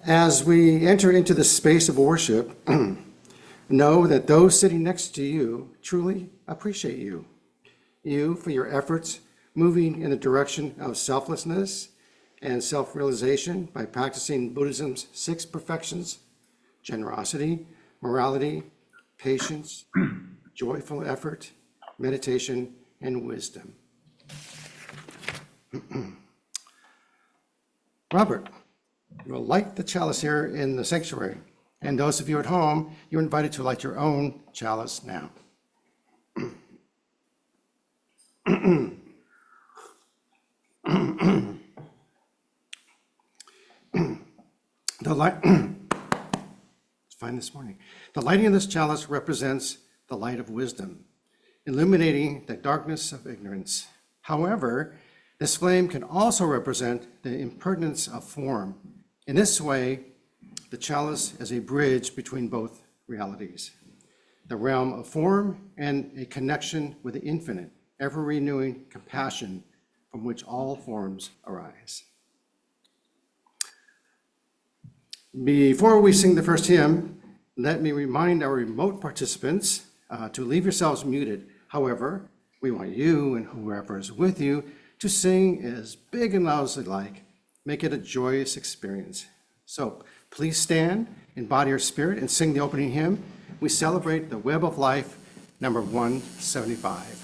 As we enter into the space of worship, know that those sitting next to you truly appreciate you. You for your efforts moving in the direction of selflessness and self-realization by practicing Buddhism's 6 perfections: generosity, morality, patience, joyful effort, meditation, and wisdom. Robert, you will light the chalice here in the sanctuary. And those of you at home, you're invited to light your own chalice now. The light, it's fine this morning. The lighting of this chalice represents the light of wisdom, illuminating the darkness of ignorance. However, this flame can also represent the impermanence of form. In this way, the chalice is a bridge between both realities, the realm of form and a connection with the infinite, ever-renewing compassion from which all forms arise. Before we sing the first hymn, let me remind our remote participants to leave yourselves muted. However, we want you and whoever is with you to sing as big and loud as you like. Make it a joyous experience. So please stand, embody your spirit, and sing the opening hymn. We celebrate the Web of Life, number 175.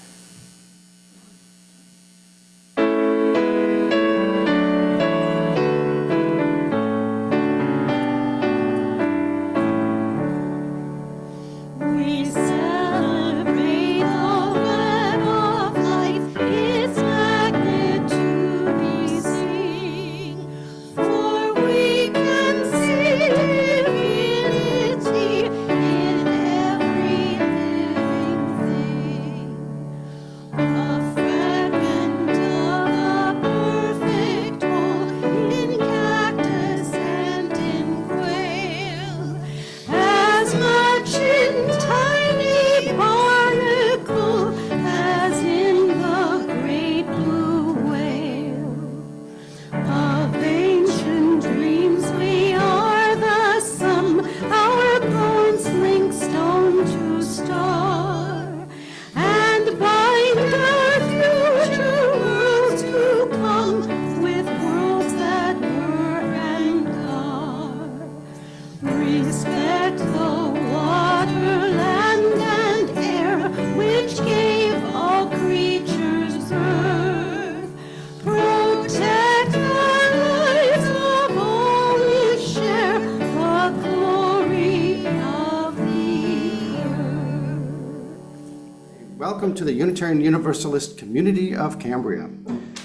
Welcome to the Unitarian Universalist community of Cambria.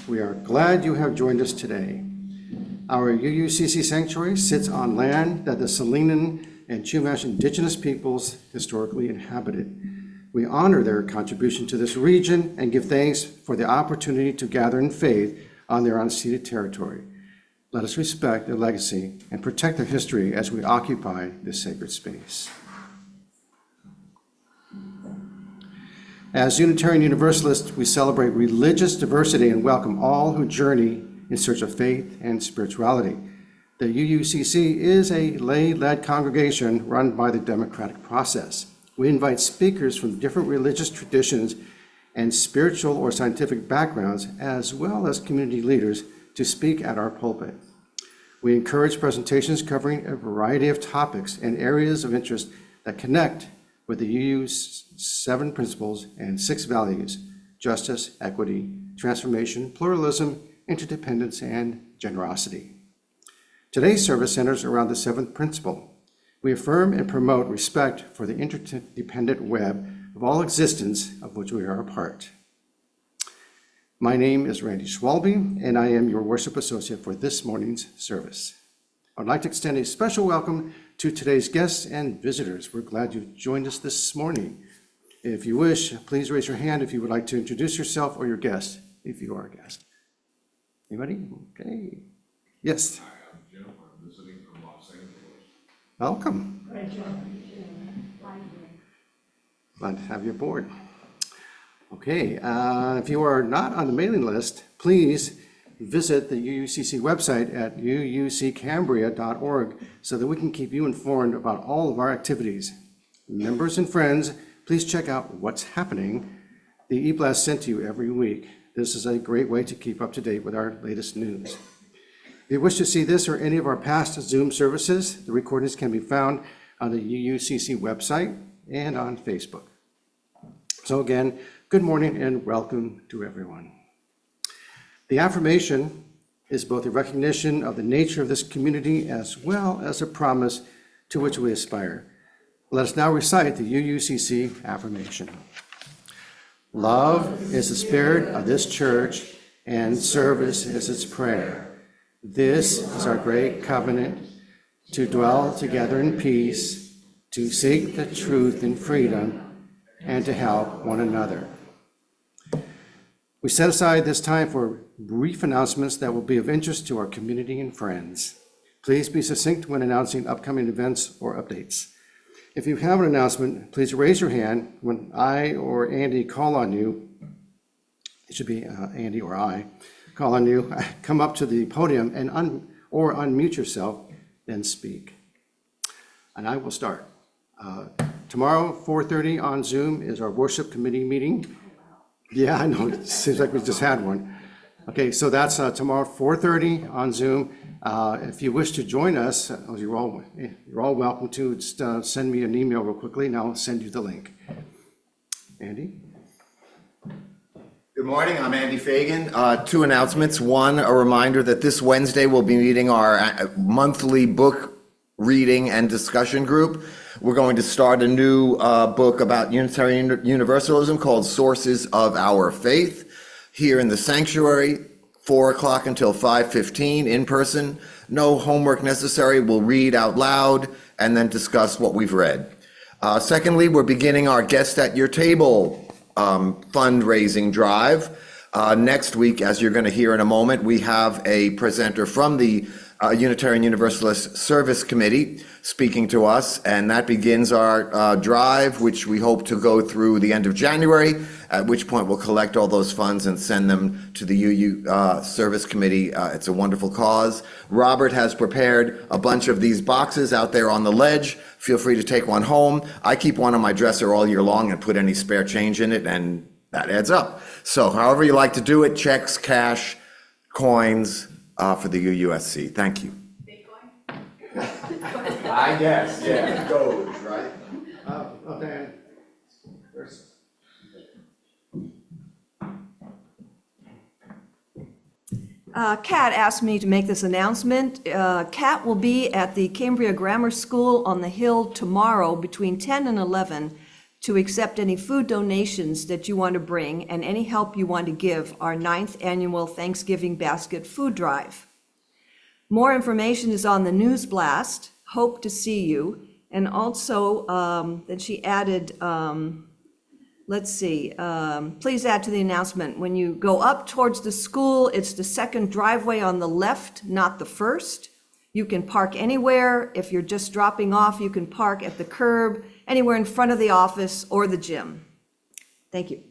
We are glad you have joined us today. Our UUCC sanctuary sits on land that the Salinan and Chumash indigenous peoples historically inhabited. We honor their contribution to this region and give thanks for the opportunity to gather in faith on their unceded territory. Let us respect their legacy and protect their history as we occupy this sacred space. As Unitarian Universalists, we celebrate religious diversity and welcome all who journey in search of faith and spirituality. The UUCC is a lay-led congregation run by the democratic process. We invite speakers from different religious traditions and spiritual or scientific backgrounds, as well as community leaders, to speak at our pulpit. We encourage presentations covering a variety of topics and areas of interest that connect with the UU's 7 principles and 6 values: justice, equity, transformation, pluralism, interdependence, and generosity. Today's service centers around the 7th principle. We affirm and promote respect for the interdependent web of all existence of which we are a part. My name is Randy Schwalbe, and I am your worship associate for this morning's service. I'd like to extend a special welcome to today's guests and visitors. We're glad you've joined us this morning. If you wish, please raise your hand if you would like to introduce yourself or your guest, if you are a guest. Anybody? Okay. Yes. Hi, I'm Jim. I'm visiting from Los Angeles. Welcome. Hi, Jim. Glad to have you aboard. Okay, if you are not on the mailing list, please visit the UUCC website at uuccambria.org so that we can keep you informed about all of our activities. Members and friends, please check out what's happening. The e-blast sent to you every week. This is a great way to keep up to date with our latest news. If you wish to see this or any of our past Zoom services, the recordings can be found on the UUCC website and on Facebook. So again, good morning and welcome to everyone. The affirmation is both a recognition of the nature of this community as well as a promise to which we aspire. Let us now recite the UUCC affirmation. Love is the spirit of this church, and service is its prayer. This is our great covenant, to dwell together in peace, to seek the truth in freedom, and to help one another. We set aside this time for brief announcements that will be of interest to our community and friends. Please be succinct when announcing upcoming events or updates. If you have an announcement, please raise your hand. When I or Andy call on you, it should be Andy or I, call on you, come up to the podium and unmute yourself, then speak. And I will start. Tomorrow, 4:30 on Zoom is our worship committee meeting. Yeah, I know, it seems like we just had one. Okay, so that's tomorrow, 4:30 on Zoom. If you wish to join us, you're all welcome to. Just send me an email real quickly and I'll send you the link. Andy? Good morning, I'm Andy Fagan. Two announcements. One, a reminder that this Wednesday we'll be meeting our monthly book reading and discussion group. We're going to start a new book about Unitarian Universalism called Sources of Our Faith here in the sanctuary, 4 o'clock until 5:15 in person. No homework necessary. We'll read out loud and then discuss what we've read. Secondly, we're beginning our Guest at Your Table fundraising drive. Next week, as you're going to hear in a moment, we have a presenter from the Unitarian Universalist Service Committee speaking to us, and that begins our drive, which we hope to go through the end of January, at which point we'll collect all those funds and send them to the UU Service Committee. It's a wonderful cause. Robert has prepared a bunch of these boxes out there on the ledge. Feel free to take one home. I keep one on my dresser all year long and put any spare change in it, and that adds up. So however you like to do it, checks, cash, coins, for the UUSC. Thank you. Bitcoin? I guess, yeah. Doge, right? Okay. Kat asked me to make this announcement. Kat will be at the Cambria Grammar School on the Hill tomorrow between 10 and 11 to accept any food donations that you want to bring and any help you want to give our 9th annual Thanksgiving Basket Food Drive. More information is on the news blast. Hope to see you. And also, then she added, please add to the announcement, when you go up towards the school, it's the second driveway on the left, not the first. You can park anywhere. If you're just dropping off, you can park at the curb, anywhere in front of the office or the gym. Thank you.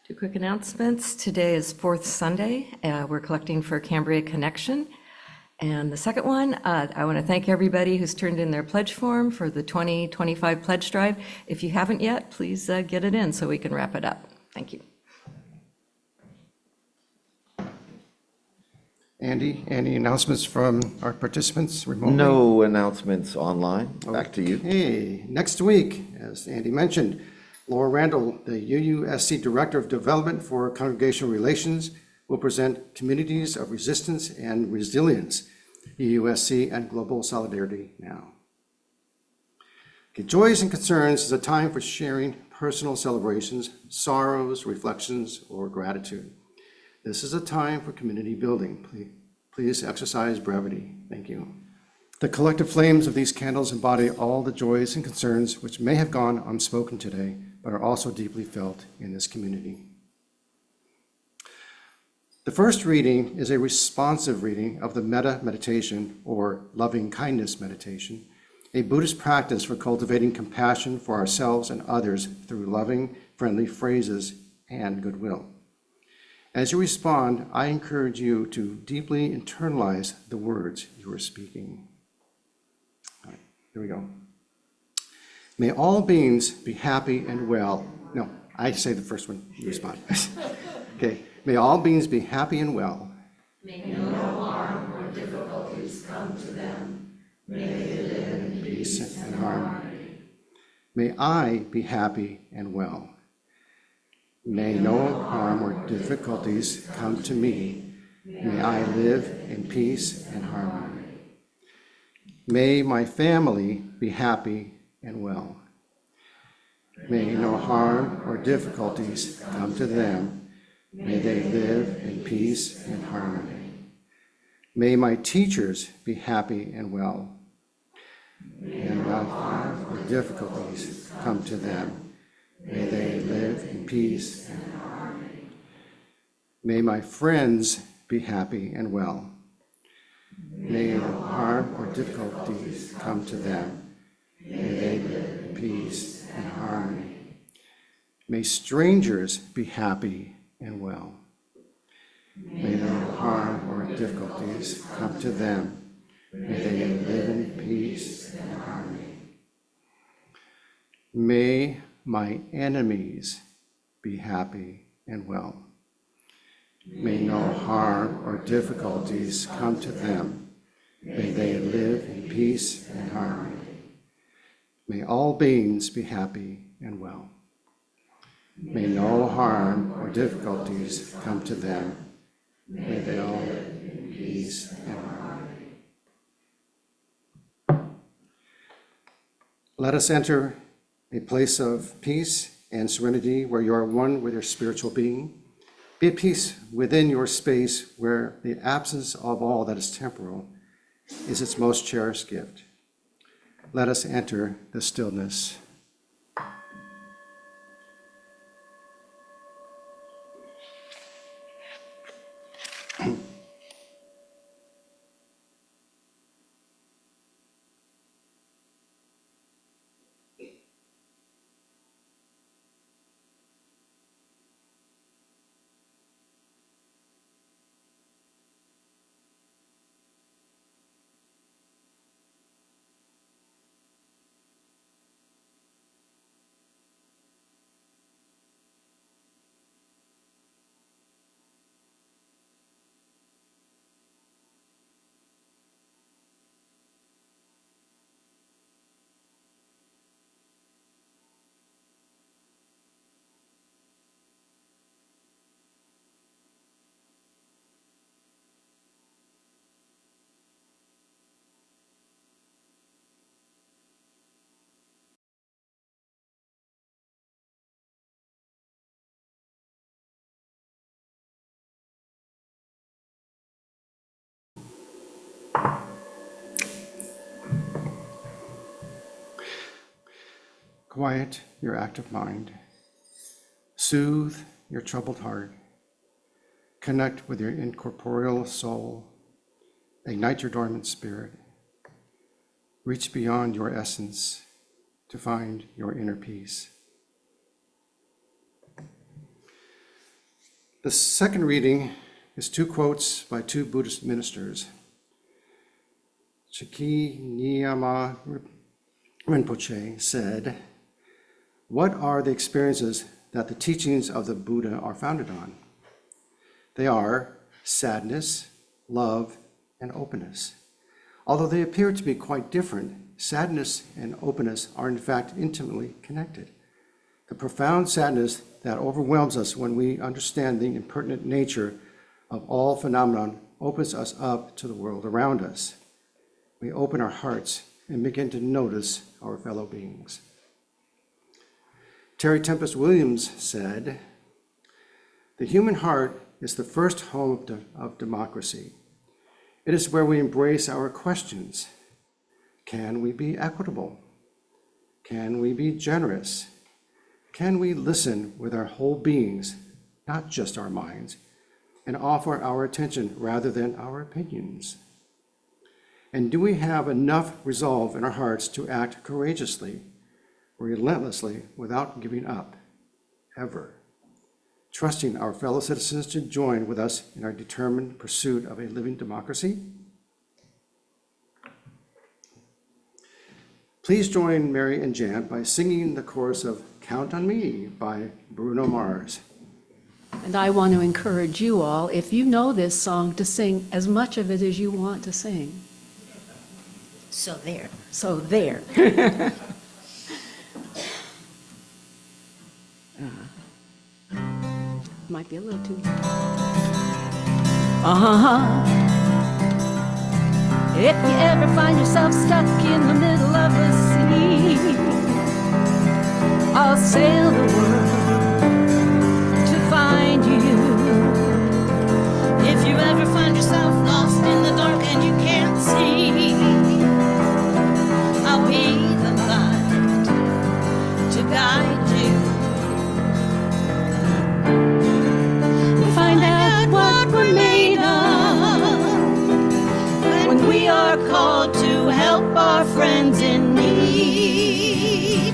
Two quick announcements. Today is fourth Sunday. We're collecting for Cambria Connection. And the second one, I want to thank everybody who's turned in their pledge form for the 2025 pledge drive. If you haven't yet, please get it in so we can wrap it up. Thank you. Andy, any announcements from our participants remotely? No announcements online. Back to you. Hey, next week, as Andy mentioned, Laura Randall, the UUSC Director of Development for Congregational Relations, will present Communities of Resistance and Resilience, UUSC and Global Solidarity Now. Okay, Joys and Concerns is a time for sharing personal celebrations, sorrows, reflections, or gratitude. This is a time for community building. Please exercise brevity. Thank you. The collective flames of these candles embody all the joys and concerns which may have gone unspoken today, but are also deeply felt in this community. The first reading is a responsive reading of the Metta Meditation, or Loving Kindness Meditation, a Buddhist practice for cultivating compassion for ourselves and others through loving, friendly phrases and goodwill. As you respond, I encourage you to deeply internalize the words you are speaking. All right, here we go. May all beings be happy and well. No, I say the first one, you respond. Okay. May all beings be happy and well. May no harm or difficulties come to them. May they live in peace and harmony. May I be happy and well. May no harm or difficulties come to me. May I live in peace and harmony. May my family be happy and well. May no harm or difficulties come to them. May they live in peace and harmony. May my teachers be happy and well. May no harm or difficulties come to them. May they live in peace and harmony. May my friends be happy and well. May no harm or difficulties come to them. May they live in peace and harmony. May strangers be happy and well. May no harm or difficulties come to them. May they live in peace and harmony. May my enemies be happy and well. May no harm or difficulties come to them. May they live in peace and harmony. May all beings be happy and well. May no harm or difficulties come to them. May they all live in peace and harmony. Let us enter a place of peace and serenity where you are one with your spiritual being. Be at peace within your space where the absence of all that is temporal is its most cherished gift. Let us enter the stillness. Quiet your active mind. Soothe your troubled heart. Connect with your incorporeal soul. Ignite your dormant spirit. Reach beyond your essence to find your inner peace. The second reading is two quotes by two Buddhist ministers. Chiki Nyama Rinpoche said, "What are the experiences that the teachings of the Buddha are founded on? They are sadness, love, and openness. Although they appear to be quite different, sadness and openness are in fact intimately connected. The profound sadness that overwhelms us when we understand the impertinent nature of all phenomenon opens us up to the world around us. We open our hearts and begin to notice our fellow beings." Terry Tempest Williams said, "The human heart is the first home of democracy. It is where we embrace our questions. Can we be equitable? Can we be generous? Can we listen with our whole beings, not just our minds, and offer our attention rather than our opinions? And do we have enough resolve in our hearts to act courageously, relentlessly, without giving up, ever? Trusting our fellow citizens to join with us in our determined pursuit of a living democracy? Please join Mary and Jan by singing the chorus of Count on Me by Bruno Mars. And I want to encourage you all, if you know this song, to sing as much of it as you want to sing. So there. So there. Might be a little too. If you ever find yourself stuck in the middle of the sea, I'll sail the world to find you. If you ever find yourself lost in the dark and you can't see, I'll be the light to guide you. Find out what we're made of when we are called to help our friends in need.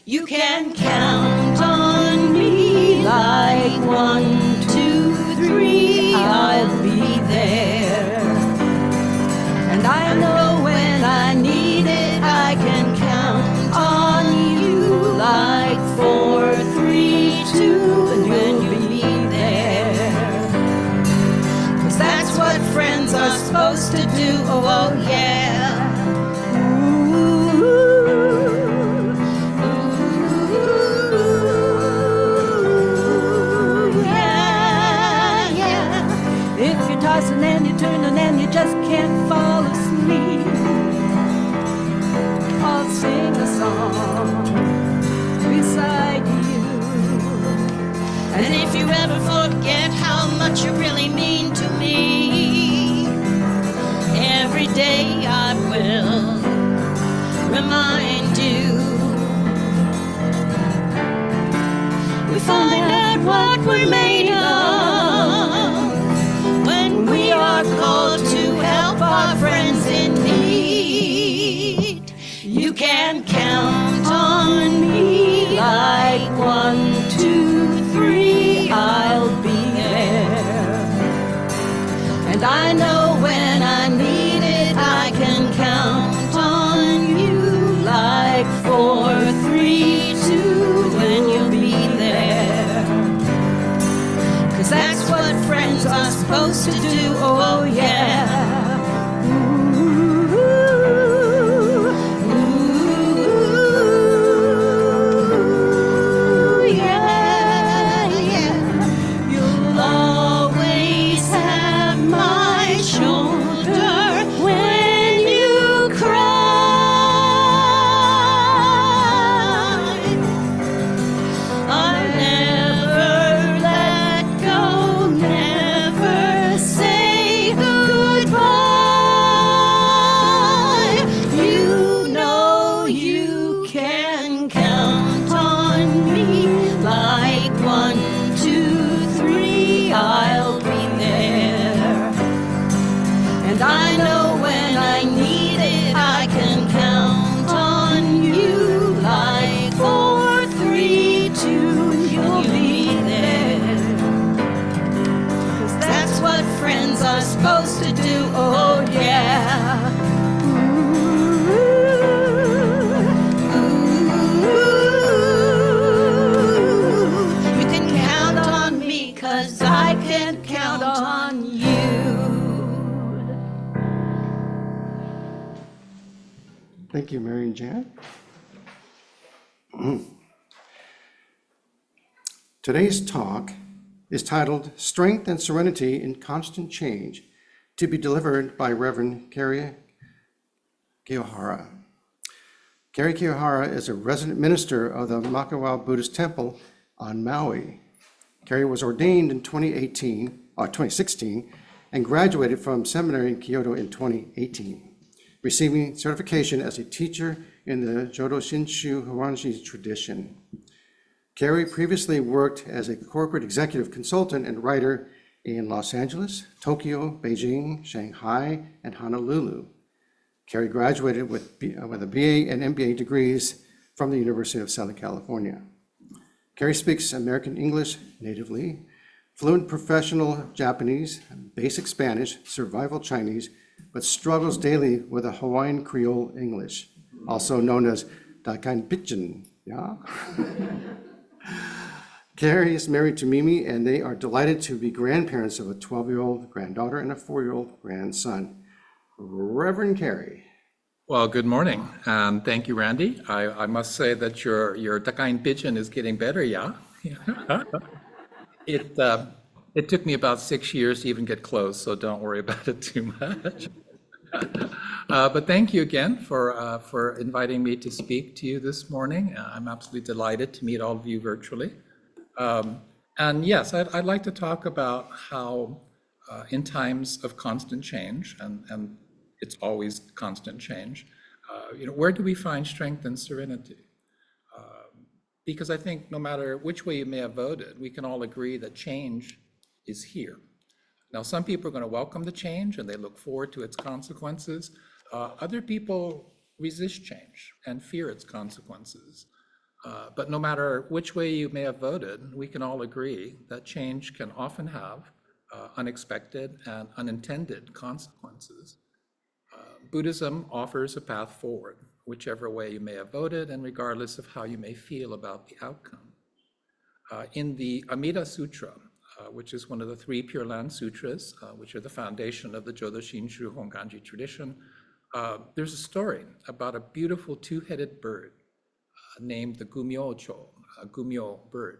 You can count on me like 1, 2, 3, I'll be there. And I know when I need it, I can count on you like 4, 3, 2, and you'll be there. 'Cause that's what friends are supposed to do, oh yeah. If you're tossing and you're turning and you just can't fall asleep, I'll sing a song beside you. And if you ever forget how much you really mean to me, every day I will remind you. We find out what we're made of when we are called to help our friends in need. You can count on me like 1, 2, 3, I'll be there. And I know when I need it, I can count on you like 4, 3, 2, and you'll be there. 'Cause that's what friends are supposed to do, oh yeah. You'll always have my shoulder when you cry. I'll never let go, never say goodbye. You know you can count on me like 1, 2, 3, I'll be there. And I know when I need it, I can count on you like 4, 3, 2, you'll be there. 'Cause that's what friends are supposed to do, oh yeah. You can count on me 'cause I can count on you. Thank you, Mary and Jan. Today's talk is titled Strength and Serenity in Constant Change, to be delivered by Reverend Kerry Kiyohara. Kerry Kiyohara is a resident minister of the Makawao Buddhist Temple on Maui. Kerry was ordained in 2016 and graduated from seminary in Kyoto in 2018, receiving certification as a teacher in the Jodo Shinshu Horanshi tradition. Kerry previously worked as a corporate executive consultant and writer in Los Angeles, Tokyo, Beijing, Shanghai, and Honolulu. Kerry graduated with a BA and MBA degrees from the University of Southern California. Kerry speaks American English natively, fluent professional Japanese, basic Spanish, survival Chinese, but struggles daily with a Hawaiian Creole English, also known as Dakan Pidgin. Yeah? Kerry is married to Mimi, and they are delighted to be grandparents of a 12-year-old granddaughter and a 4-year-old grandson. Reverend Kerry. Well, good morning, and thank you, Randy. I must say that your Takain Pigeon is getting better, yeah? It took me about 6 years to even get close, so don't worry about it too much. But thank you again for inviting me to speak to you this morning. I'm absolutely delighted to meet all of you virtually. And yes, I'd like to talk about how in times of constant change, and it's always constant change, where do we find strength and serenity? Because I think no matter which way you may have voted, we can all agree that change is here. Now, some people are going to welcome the change and they look forward to its consequences. Other people resist change and fear its consequences. But no matter which way you may have voted, we can all agree that change can often have unexpected and unintended consequences. Buddhism offers a path forward, whichever way you may have voted and regardless of how you may feel about the outcome. In the Amida Sutra, which is one of the 3 Pure Land Sutras, which are the foundation of the Jodo Shinshu Honganji tradition, there's a story about a beautiful 2-headed bird named the Gumyo-cho, a Gumyo bird,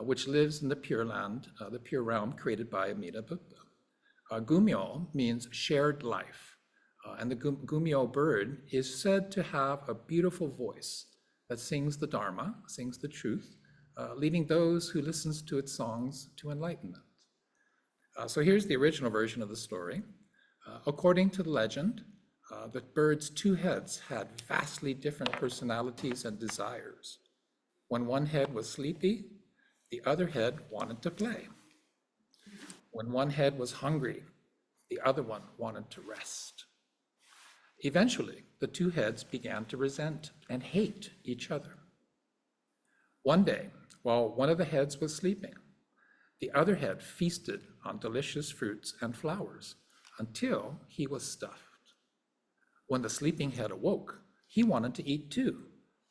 which lives in the Pure Land, the Pure Realm created by Amida Buddha. Gumyo means shared life, and the Gumyo bird is said to have a beautiful voice that sings the Dharma, sings the truth, leading those who listens to its songs to enlightenment. So here's the original version of the story. According to the legend, the bird's 2 heads had vastly different personalities and desires. When one head was sleepy, the other head wanted to play. When one head was hungry, the other one wanted to rest. Eventually, the 2 heads began to resent and hate each other. One day, while one of the heads was sleeping, the other head feasted on delicious fruits and flowers until he was stuffed. When the sleeping head awoke, he wanted to eat too,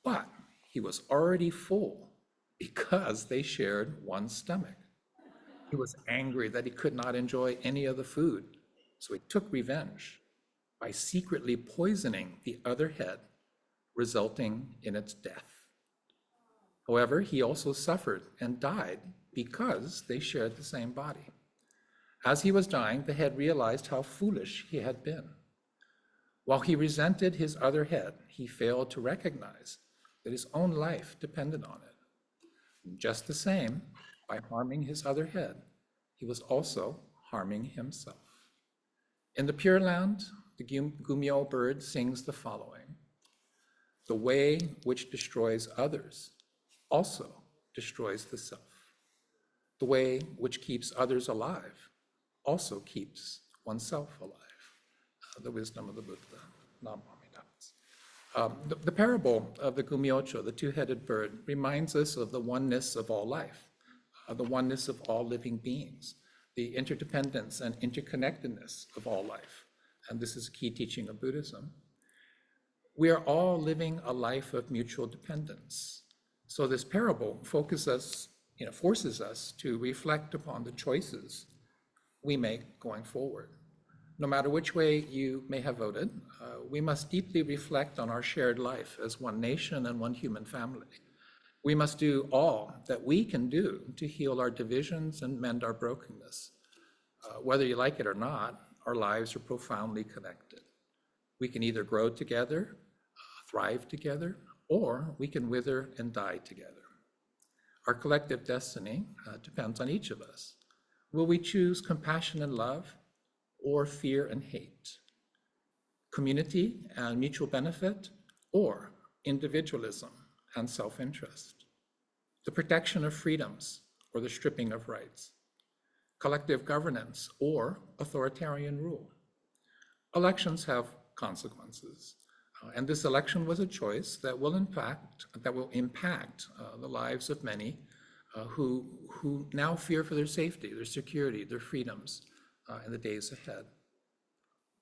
but he was already full because they shared one stomach. He was angry that he could not enjoy any of the food, so he took revenge by secretly poisoning the other head, resulting in its death. However, he also suffered and died because they shared the same body. As he was dying, the head realized how foolish he had been. While he resented his other head, he failed to recognize that his own life depended on it. Just the same, by harming his other head, he was also harming himself. In the Pure Land, the Gumyo bird sings the following: "The way which destroys others also destroys the self. The way which keeps others alive also keeps oneself alive." The wisdom of the Buddha. Nam Myoho. The parable of the Gumyocho, the 2-headed bird, reminds us of the oneness of all life, the oneness of all living beings, the interdependence and interconnectedness of all life. And this is a key teaching of Buddhism. We are all living a life of mutual dependence. So this parable forces us to reflect upon the choices we make going forward. No matter which way you may have voted, we must deeply reflect on our shared life as one nation and one human family. We must do all that we can do to heal our divisions and mend our brokenness. Whether you like it or not, our lives are profoundly connected. We can either grow together, thrive together, or we can wither and die together. Our collective destiny depends on each of us. Will we choose compassion and love, or fear and hate? Community and mutual benefit, or individualism and self-interest? The protection of freedoms, or the stripping of rights? Collective governance, or authoritarian rule? Elections have consequences. And this election was a choice that will impact the lives of many who now fear for their safety, their security, their freedoms in the days ahead.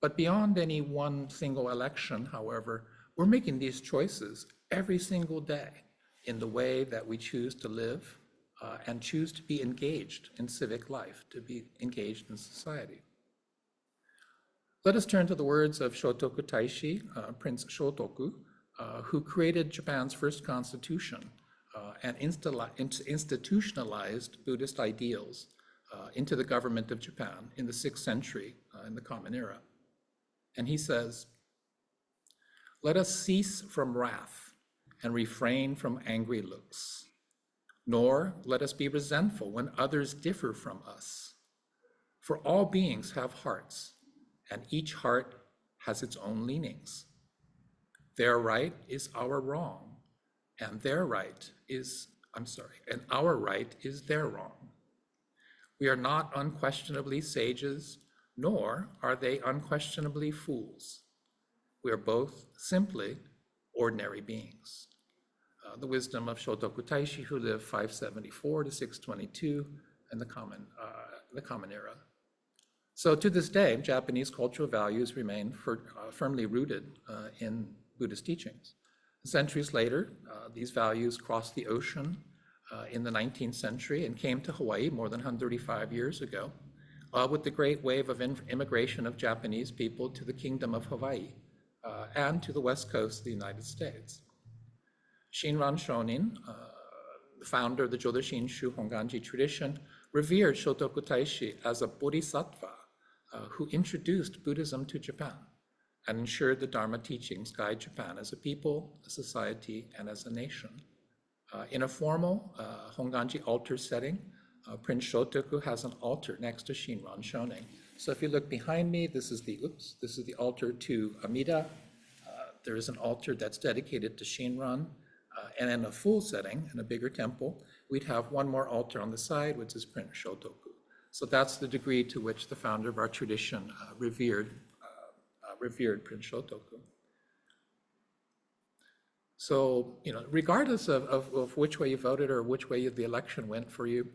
But beyond any one single election, however, we're making these choices every single day in the way that we choose to live and choose to be engaged in civic life, to be engaged in society. Let us turn to the words of Shotoku Taishi, Prince Shotoku, who created Japan's first constitution and institutionalized Buddhist ideals into the government of Japan in the 6th century, in the Common Era. And he says, "Let us cease from wrath and refrain from angry looks, nor let us be resentful when others differ from us. For all beings have hearts, and each heart has its own leanings. Their right is our wrong, and our right is their wrong. We are not unquestionably sages, nor are they unquestionably fools. We are both simply ordinary beings." The wisdom of Shotoku Taishi, who lived 574 to 622 in the Common Era. So to this day, Japanese cultural values remain firmly rooted in Buddhist teachings. Centuries later, these values crossed the ocean in the 19th century and came to Hawaii more than 135 years ago with the great wave of immigration of Japanese people to the Kingdom of Hawaii and to the west coast of the United States. Shinran Shonin, the founder of the Jodo Shinshu Honganji tradition, revered Shotoku Taishi as a bodhisattva who introduced Buddhism to Japan and ensured the Dharma teachings guide Japan as a people, a society, and as a nation. In a formal Honganji altar setting, Prince Shotoku has an altar next to Shinran Shonin. So if you look behind me, this is the altar to Amida. There is an altar that's dedicated to Shinran. And in a full setting, in a bigger temple, we'd have one more altar on the side, which is Prince Shotoku. So that's the degree to which the founder of our tradition revered Prince Shotoku. So, regardless of which way you voted or which way the election went for you,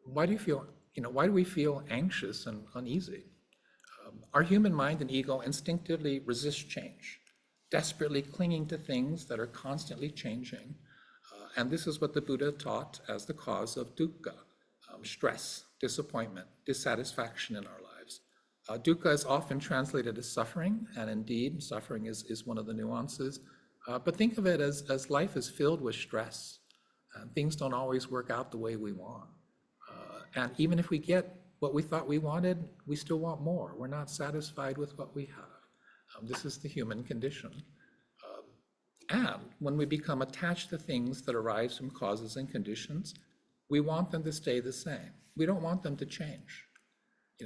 why do we feel anxious and uneasy? Our human mind and ego instinctively resist change, desperately clinging to things that are constantly changing. And this is what the Buddha taught as the cause of dukkha, stress, disappointment, dissatisfaction in our lives. Dukkha is often translated as suffering, and indeed, suffering is one of the nuances. But think of it as life is filled with stress, and things don't always work out the way we want. And even if we get what we thought we wanted, we still want more. We're not satisfied with what we have. This is the human condition. And when we become attached to things that arise from causes and conditions, we want them to stay the same. We don't want them to change.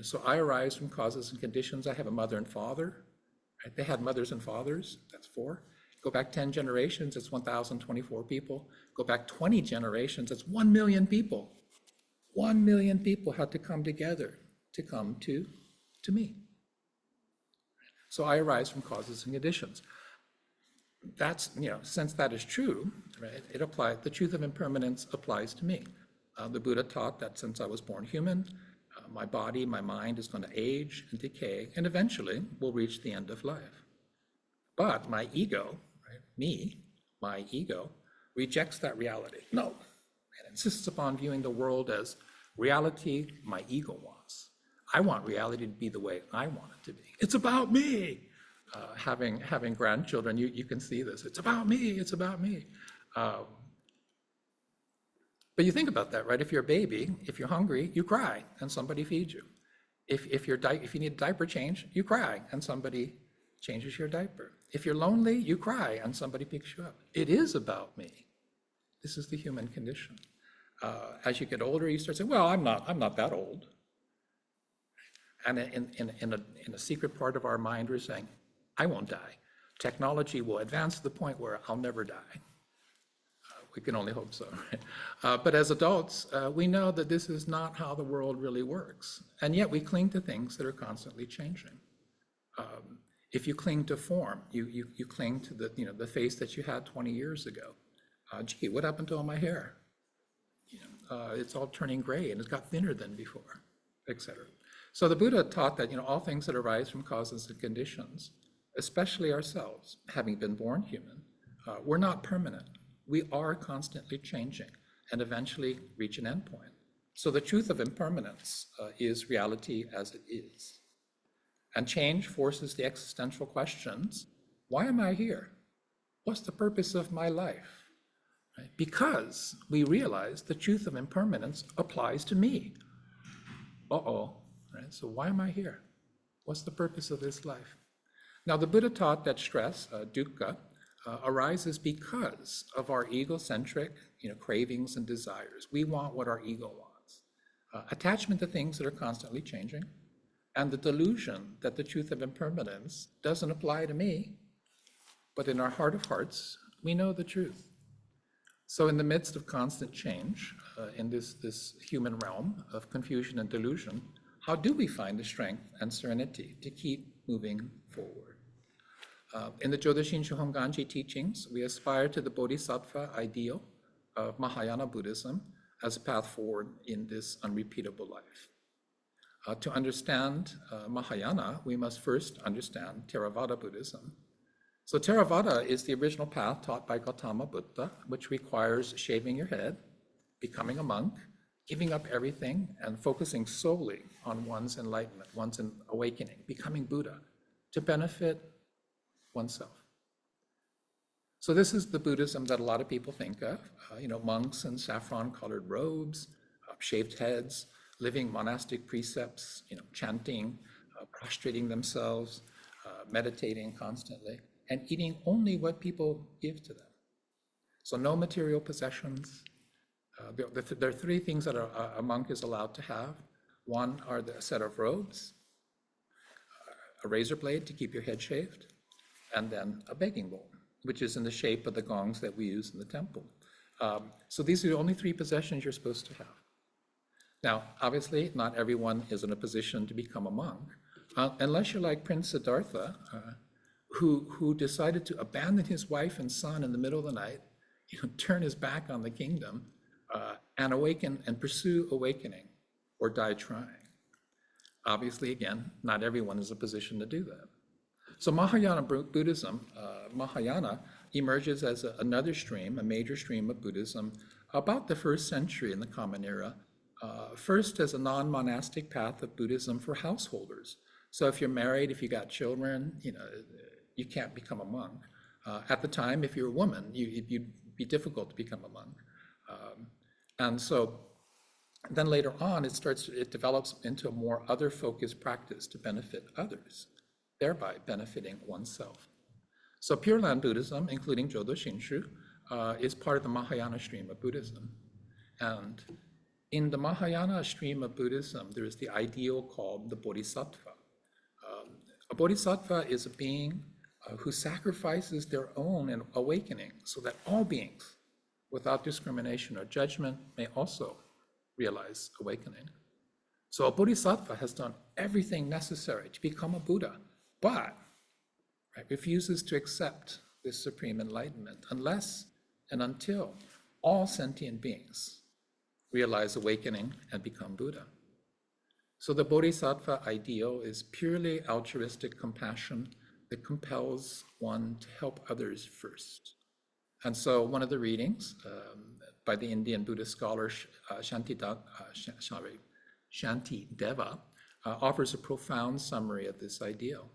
So I arise from causes and conditions. I have a mother and father. Right? They had mothers and fathers. That's 4. Go back 10 generations, it's 1,024 people. Go back 20 generations, it's 1 million people. 1 million people had to come together to come to me. So I arise from causes and conditions. That's, since that is true, right, the truth of impermanence applies to me. The Buddha taught that since I was born human, my body, my mind is going to age and decay, and eventually will reach the end of life. But my ego, right, my ego, rejects that reality. No, and insists upon viewing the world as reality my ego wants. I want reality to be the way I want it to be. It's about me. Having grandchildren, you can see this. It's about me. It's about me. But you think about that, right? If you're a baby, if you're hungry, you cry and somebody feeds you. If you need a diaper change, you cry and somebody changes your diaper. If you're lonely, you cry and somebody picks you up. It is about me. This is the human condition. As you get older, you start saying, well, I'm not that old. And in a secret part of our mind, we're saying, I won't die. Technology will advance to the point where I'll never die. We can only hope so. Right? But as adults, we know that this is not how the world really works. And yet we cling to things that are constantly changing. If you cling to form, you cling to the face that you had 20 years ago. Gee, what happened to all my hair? It's all turning gray and it's got thinner than before, etc. So the Buddha taught that all things that arise from causes and conditions, especially ourselves, having been born human, we're not permanent. We are constantly changing and eventually reach an endpoint. So the truth of impermanence is reality as it is. And change forces the existential questions: why am I here? What's the purpose of my life? Right? Because we realize the truth of impermanence applies to me. Uh-oh, right? So why am I here? What's the purpose of this life? Now, the Buddha taught that stress, dukkha, arises because of our egocentric, cravings and desires. We want what our ego wants. Attachment to things that are constantly changing, and the delusion that the truth of impermanence doesn't apply to me, but in our heart of hearts, we know the truth. So in the midst of constant change, in this human realm of confusion and delusion, how do we find the strength and serenity to keep moving forward? In the Jodo Shinshu Honganji teachings, we aspire to the Bodhisattva ideal of Mahayana Buddhism as a path forward in this unrepeatable life. To understand Mahayana, we must first understand Theravada Buddhism. So Theravada is the original path taught by Gautama Buddha, which requires shaving your head, becoming a monk, giving up everything, and focusing solely on one's enlightenment, one's awakening, becoming Buddha, to benefit oneself. So this is the Buddhism that a lot of people think of, monks in saffron-colored robes, shaved heads, living monastic precepts, chanting, prostrating themselves, meditating constantly, and eating only what people give to them. So no material possessions. There are three things that a monk is allowed to have. One are a set of robes, a razor blade to keep your head shaved, and then a begging bowl, which is in the shape of the gongs that we use in the temple. So these are the only three possessions you're supposed to have. Now, obviously, not everyone is in a position to become a monk, unless you're like Prince Siddhartha, who decided to abandon his wife and son in the middle of the night, turn his back on the kingdom, and awaken and pursue awakening, or die trying. Obviously, again, not everyone is in a position to do that. So Mahayana Buddhism, Mahayana emerges as another stream, a major stream of Buddhism, about the 1st century in the Common Era, first as a non-monastic path of Buddhism for householders. So if you're married, if you got children, you can't become a monk. At the time, if you're a woman, it'd be difficult to become a monk. And so then later on, it develops into a more other-focused practice to benefit others, thereby benefiting oneself. So Pure Land Buddhism, including Jodo Shinshu, is part of the Mahayana stream of Buddhism. And in the Mahayana stream of Buddhism, there is the ideal called the Bodhisattva. A Bodhisattva is a being who sacrifices their own awakening so that all beings, without discrimination or judgment, may also realize awakening. So a Bodhisattva has done everything necessary to become a Buddha, but refuses to accept this supreme enlightenment unless and until all sentient beings realize awakening and become Buddha. So the Bodhisattva ideal is purely altruistic compassion that compels one to help others first. And so one of the readings by the Indian Buddhist scholar Shantideva offers a profound summary of this ideal.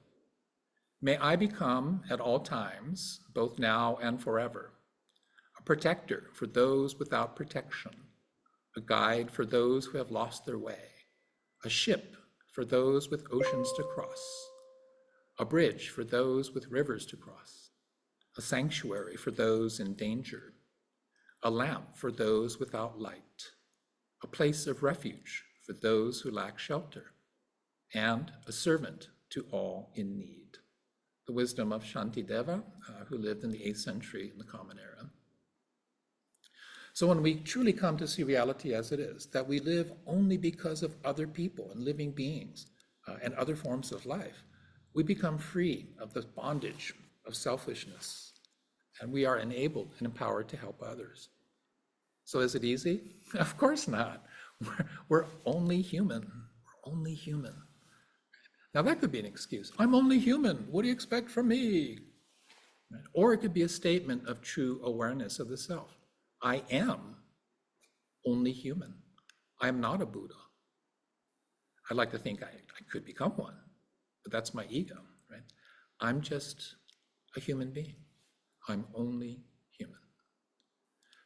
May I become at all times, both now and forever, a protector for those without protection, a guide for those who have lost their way, a ship for those with oceans to cross, a bridge for those with rivers to cross, a sanctuary for those in danger, a lamp for those without light, a place of refuge for those who lack shelter, and a servant to all in need. The wisdom of Shantideva, who lived in the 8th century in the Common Era. So when we truly come to see reality as it is, that we live only because of other people and living beings and other forms of life, we become free of the bondage of selfishness, and we are enabled and empowered to help others. So is it easy? Of course not. We're only human. We're only human. Now that could be an excuse. I'm only human. What do you expect from me? Or it could be a statement of true awareness of the self. I am only human. I am not a Buddha. I'd like to think I could become one, but that's my ego, right? I'm just a human being. I'm only human.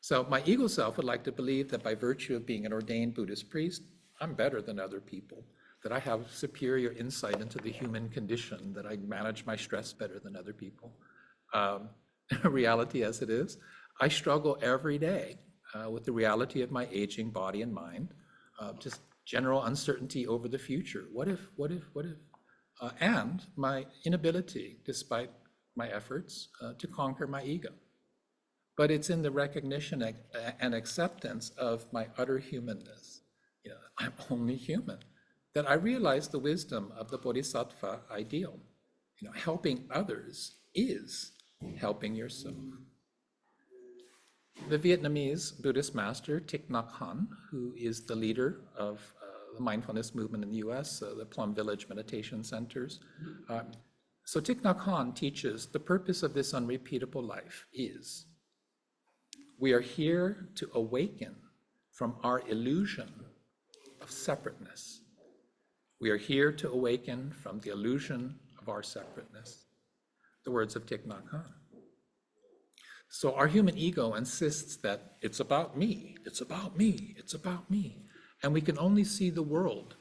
So my ego self would like to believe that by virtue of being an ordained Buddhist priest, I'm better than other people, that I have superior insight into the human condition, that I manage my stress better than other people. Reality as it is, I struggle every day with the reality of my aging body and mind, just general uncertainty over the future. What if? And my inability, despite my efforts, to conquer my ego. But it's in the recognition and acceptance of my utter humanness. I'm only human, that I realize the wisdom of the Bodhisattva ideal. Helping others is helping yourself. The Vietnamese Buddhist master Thich Nhat Hanh, who is the leader of the mindfulness movement in the US, the Plum Village Meditation Centers. So Thich Nhat Hanh teaches the purpose of this unrepeatable life is we are here to awaken from our illusion of separateness. We are here to awaken from the illusion of our separateness. The words of Thich Nhat Hanh. So our human ego insists that it's about me, it's about me, it's about me. And we can only see the world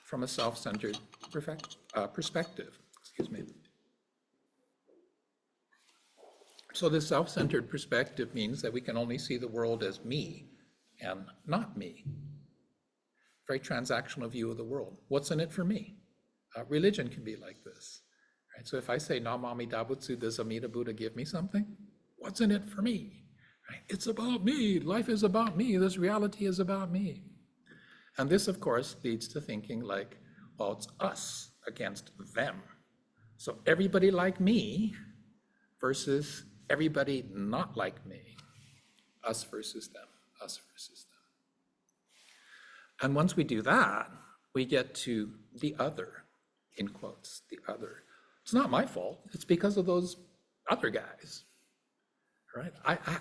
from a self-centered perspective. Excuse me. So this self-centered perspective means that we can only see the world as me and not me. Very transactional view of the world. What's in it for me? Religion can be like this. Right? So if I say, Namami Dabutsu, does Amida Buddha give me something? What's in it for me? Right? It's about me. Life is about me. This reality is about me. And this, of course, leads to thinking like, well, it's us against them. So everybody like me versus everybody not like me. Us versus them. Us versus them. And once we do that, we get to the other, in quotes, the other. It's not my fault. It's because of those other guys. Right?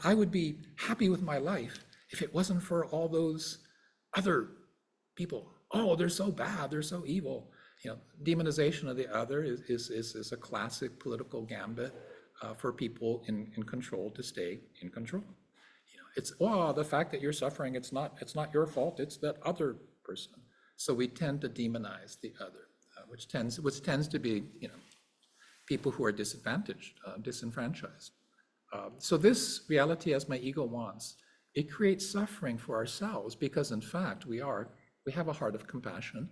I would be happy with my life if it wasn't for all those other people. Oh, they're so bad, they're so evil. Demonization of the other is a classic political gambit for people in control to stay in control. It's the fact that you're suffering, it's not your fault, it's that other person. So we tend to demonize the other, which tends to be people who are disadvantaged, disenfranchised. So this reality, as my ego wants, it creates suffering for ourselves because, in fact, we have a heart of compassion.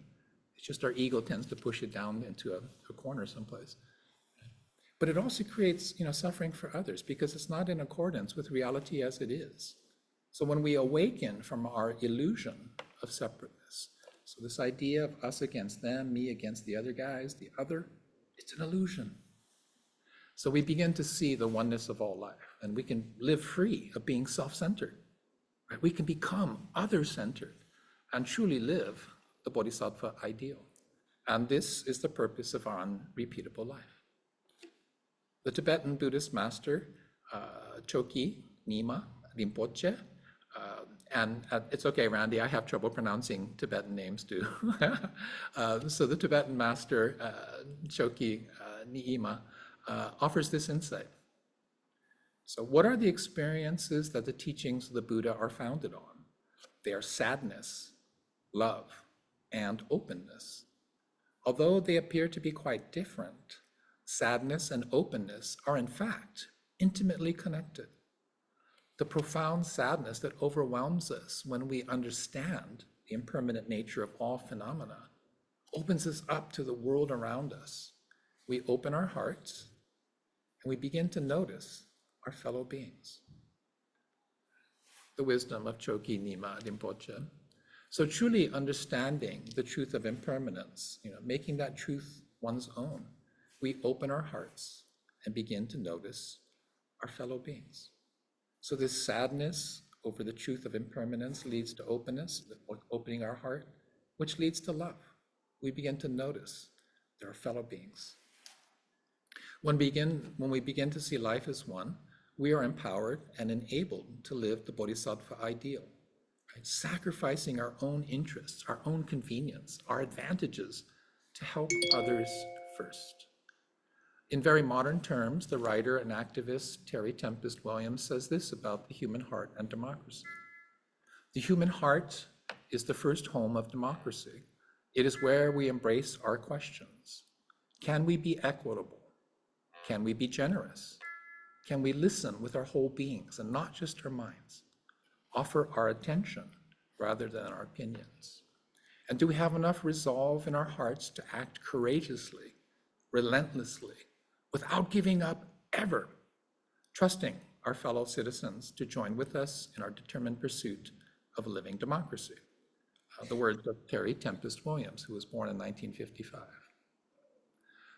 It's just our ego tends to push it down into a corner someplace. But it also creates, suffering for others because it's not in accordance with reality as it is. So when we awaken from our illusion of separateness, so this idea of us against them, me against the other guys, the other, it's an illusion. So we begin to see the oneness of all life, and we can live free of being self-centered. Right? We can become other-centered and truly live the Bodhisattva ideal. And this is the purpose of our unrepeatable life. The Tibetan Buddhist master, Choki Nyima Rinpoche, and it's okay, Randy, I have trouble pronouncing Tibetan names too. So the Tibetan master, Choki Nyima, offers this insight. So what are the experiences that the teachings of the Buddha are founded on? They are sadness, love, and openness. Although they appear to be quite different, sadness and openness are in fact intimately connected. The profound sadness that overwhelms us when we understand the impermanent nature of all phenomena opens us up to the world around us. We open our hearts and we begin to notice our fellow beings. The wisdom of Choki Nyima Rinpoche. So truly understanding the truth of impermanence, making that truth one's own, we open our hearts and begin to notice our fellow beings. So this sadness over the truth of impermanence leads to openness, opening our heart, which leads to love. We begin to notice there are fellow beings. When we begin to see life as one, we are empowered and enabled to live the Bodhisattva ideal, right? Sacrificing our own interests, our own convenience, our advantages to help others first. In very modern terms, the writer and activist Terry Tempest Williams says this about the human heart and democracy. The human heart is the first home of democracy. It is where we embrace our questions. Can we be equitable? Can we be generous? Can we listen with our whole beings and not just our minds? Offer our attention rather than our opinions? And do we have enough resolve in our hearts to act courageously, relentlessly, without giving up ever, trusting our fellow citizens to join with us in our determined pursuit of a living democracy? The words of Terry Tempest Williams, who was born in 1955.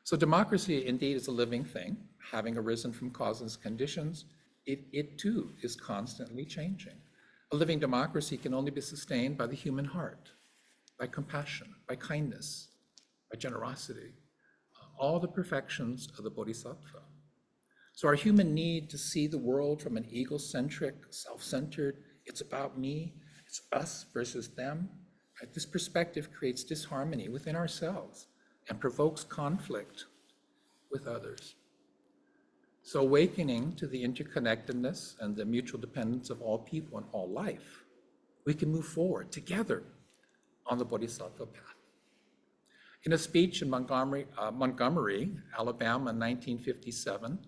So democracy indeed is a living thing, having arisen from causes and conditions. It too is constantly changing. A living democracy can only be sustained by the human heart, by compassion, by kindness, by generosity, all the perfections of the Bodhisattva. So our human need to see the world from an egocentric, self-centered, it's about me, it's us versus them, right? This perspective creates disharmony within ourselves and provokes conflict with others. So awakening to the interconnectedness and the mutual dependence of all people and all life, we can move forward together on the Bodhisattva path. In a speech in Montgomery, Alabama in 1957,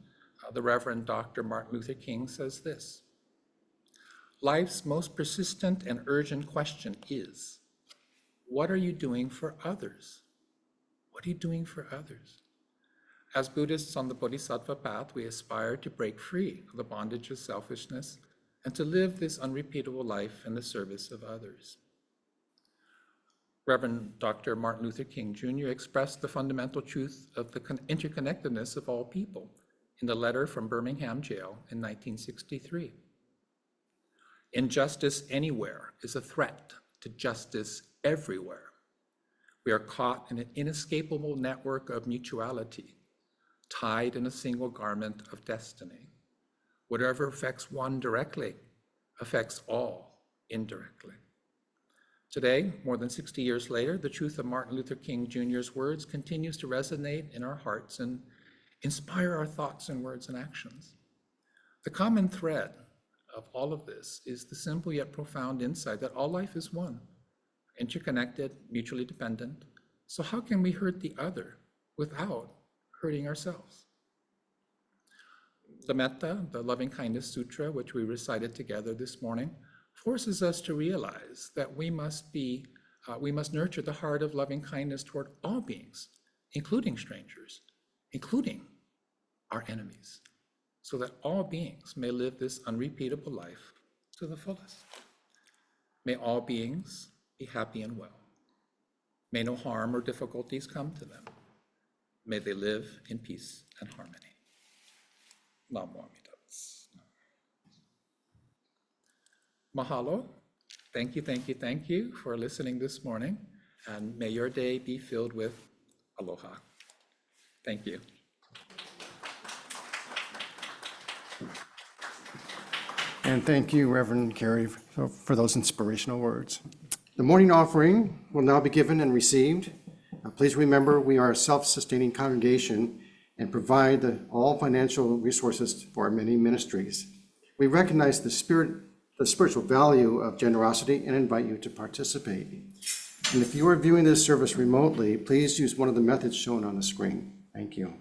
the Reverend Dr. Martin Luther King says this: "Life's most persistent and urgent question is, what are you doing for others? What are you doing for others?" As Buddhists on the Bodhisattva path, we aspire to break free of the bondage of selfishness and to live this unrepeatable life in the service of others. Reverend Dr. Martin Luther King Jr. expressed the fundamental truth of the interconnectedness of all people in the letter from Birmingham jail in 1963. "Injustice anywhere is a threat to justice everywhere. We are caught in an inescapable network of mutuality, tied in a single garment of destiny. Whatever affects one directly affects all indirectly." Today, more than 60 years later, the truth of Martin Luther King Jr.'s words continues to resonate in our hearts and inspire our thoughts and words and actions. The common thread of all of this is the simple yet profound insight that all life is one, interconnected, mutually dependent. So how can we hurt the other without hurting ourselves? The Metta, the Loving Kindness Sutra, which we recited together this morning, forces us to realize that we must nurture the heart of loving kindness toward all beings, including strangers, including our enemies, so that all beings may live this unrepeatable life to the fullest. May all beings be happy and well. May no harm or difficulties come to them. May they live in peace and harmony. Namo Amida Butsu. Mahalo. Thank you for listening this morning, and may your day be filled with aloha. Thank you. And thank you, Reverend Kerry, for those inspirational words. The morning offering will now be given and received. Please remember, we are a self-sustaining congregation and provide all financial resources for our many ministries. We recognize the spiritual value of generosity and invite you to participate. And if you are viewing this service remotely, please use one of the methods shown on the screen. Thank you.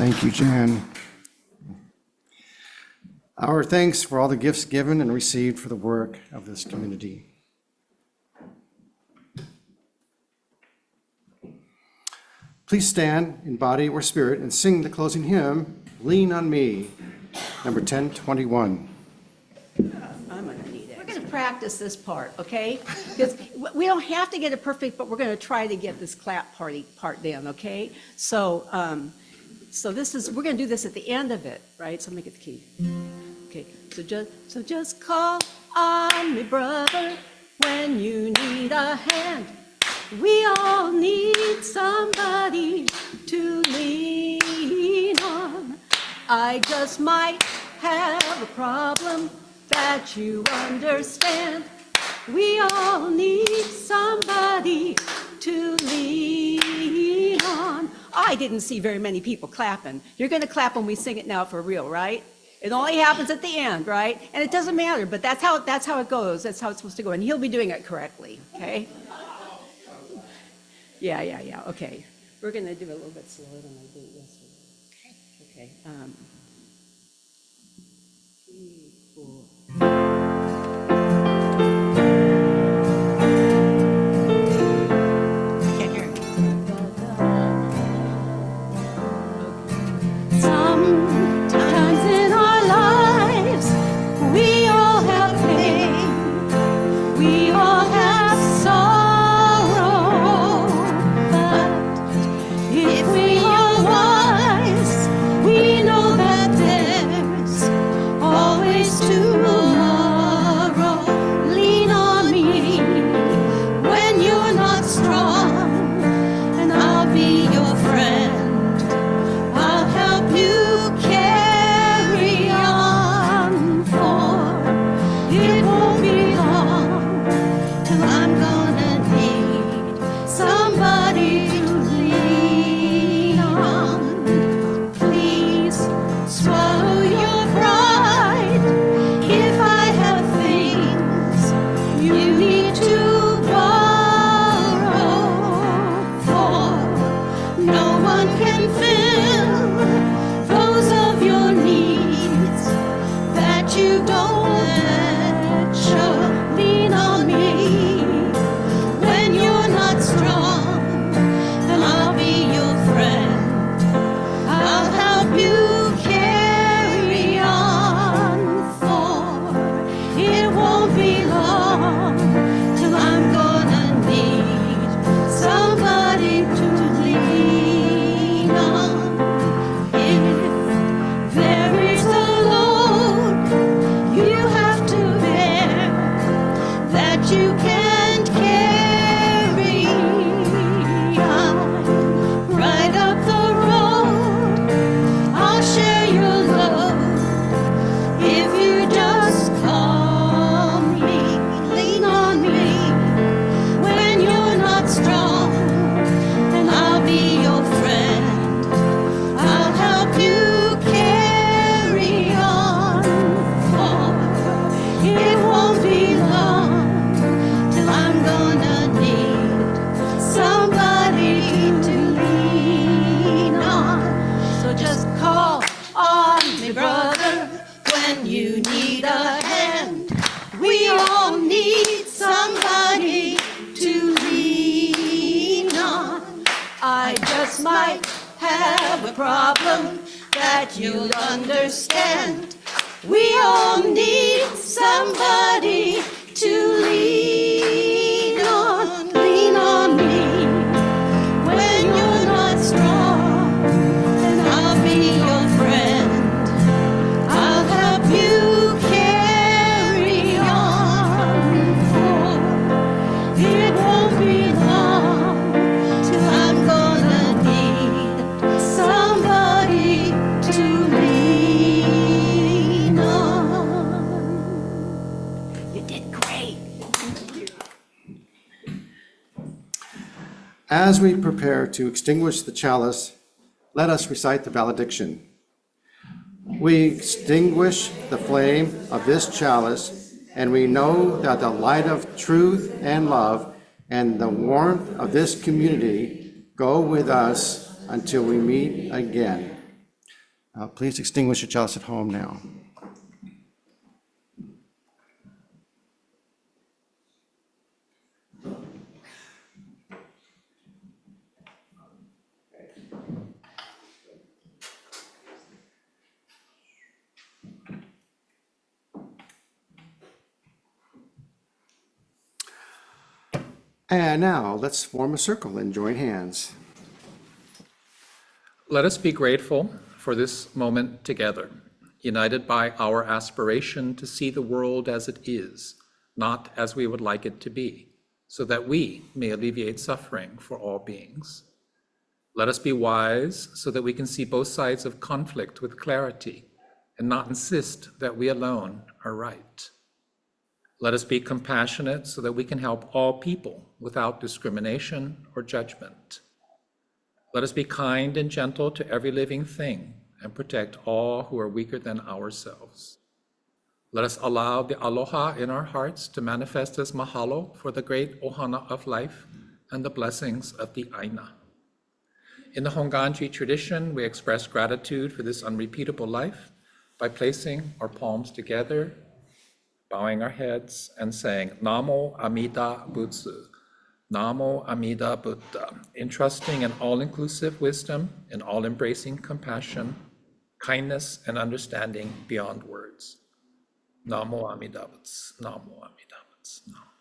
Thank you, Jan. Our thanks for all the gifts given and received for the work of this community. Please stand in body or spirit and sing the closing hymn, Lean on Me, number 1021. I'm gonna need it. We're gonna practice this part, okay? Because we don't have to get it perfect, but we're gonna try to get this clap part down, okay? So, we're gonna do this at the end of it, right? So make it the key. Okay, so just call on me, brother, when you need a hand. We all need somebody to lean on. I just might have a problem that you understand. We all need somebody to lean on. I didn't see very many people clapping. You're going to clap when we sing it now for real, right? It only happens at the end, right? And it doesn't matter, but that's how it goes. That's how it's supposed to go. And he'll be doing it correctly, okay? Yeah, okay. We're going to do it a little bit slower than I did yesterday. Okay. 3, 4. Can't hear it. Sometimes in our lives, we all have pain. We all have sorrow. But if we are wise, we know that there's always tomorrow. Lean on me when you're not strong, and I'll be your friend. I'll help you carry on, for it won't be long till I'm gonna need somebody to lean on. Please swallow your pride if I have things you need to borrow, for no one can fill those of your needs that you don't let show. Lean on me when you're not strong, and I'll be your friend. I'll help you carry on, for it won't be long till I'm gonna need somebody to lean on. If there is a load you have to bear that you can't carry, I'm right up the road. I'll share your load if you just call me. Lean on me when you're not strong, and I'll be your friend. I'll help you carry on, for it won't be long till I'm gonna need somebody to lean on. So just call on me, brother, when you need a hand. We all need somebody to lean on. I just might have a problem that you'll understand. We all need somebody to lean on. Lean on me when you're not strong, and I'll be your friend. I'll help you carry on, for it won't be long till I'm gonna need somebody to lean on. You did great. As we prepare to extinguish the chalice, let us recite the valediction. We extinguish the flame of this chalice, and we know that the light of truth and love and the warmth of this community go with us until we meet again. Please extinguish your chalice at home now. And now let's form a circle and join hands. Let us be grateful for this moment together, united by our aspiration to see the world as it is, not as we would like it to be, so that we may alleviate suffering for all beings. Let us be wise so that we can see both sides of conflict with clarity and not insist that we alone are right. Let us be compassionate so that we can help all people without discrimination or judgment. Let us be kind and gentle to every living thing and protect all who are weaker than ourselves. Let us allow the aloha in our hearts to manifest as mahalo for the great ohana of life and the blessings of the aina. In the Honganji tradition, we express gratitude for this unrepeatable life by placing our palms together, bowing our heads, and saying, Namo Amida Butsu, Namo Amida Buddha, entrusting in all-inclusive wisdom and all-embracing compassion, kindness, and understanding beyond words. Namo Amida Butsu, Namo Amida Butsu, Namo.